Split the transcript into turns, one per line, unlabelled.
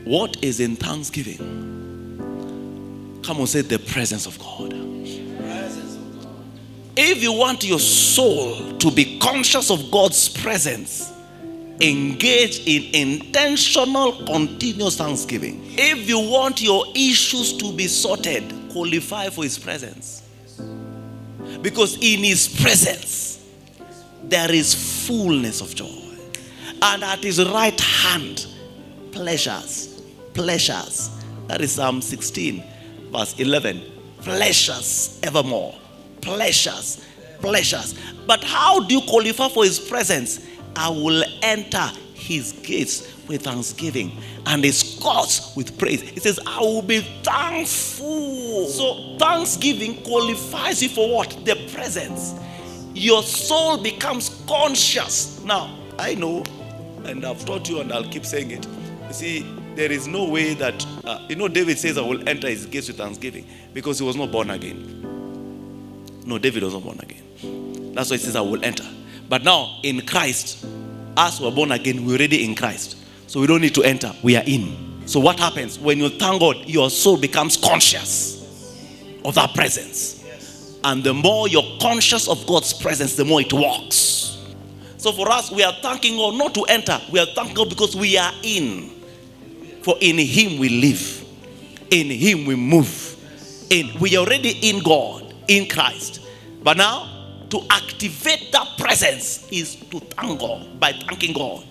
What is in thanksgiving? Come on, say the presence of God. If you want your soul to be conscious of God's presence, engage in intentional, continuous thanksgiving. If you want your issues to be sorted, qualify for His presence. Because in His presence, there is fullness of joy. And at His right hand, pleasures. Pleasures. That is Psalm 16, verse 11. Pleasures evermore. Pleasures. Pleasures. But how do you qualify for His presence? I will enter His gates with thanksgiving and His courts with praise. It says, I will be thankful. So thanksgiving qualifies you for what? The presence. Your soul becomes conscious. Now, I know, and I've taught you and I'll keep saying it. You see, there is no way that, David says, I will enter His gates with thanksgiving because he was not born again. No, David was not born again. That's why it says, I will enter. But now, in Christ, us who are born again, we're already in Christ. So we don't need to enter. We are in. So what happens? When you thank God, your soul becomes conscious of that presence. And the more you're conscious of God's presence, the more it works. So for us, we are thanking God not to enter. We are thanking God because we are in. For in Him we live. In Him we move. We are already in God, in Christ. But now, to activate that presence is to thank God by thanking God.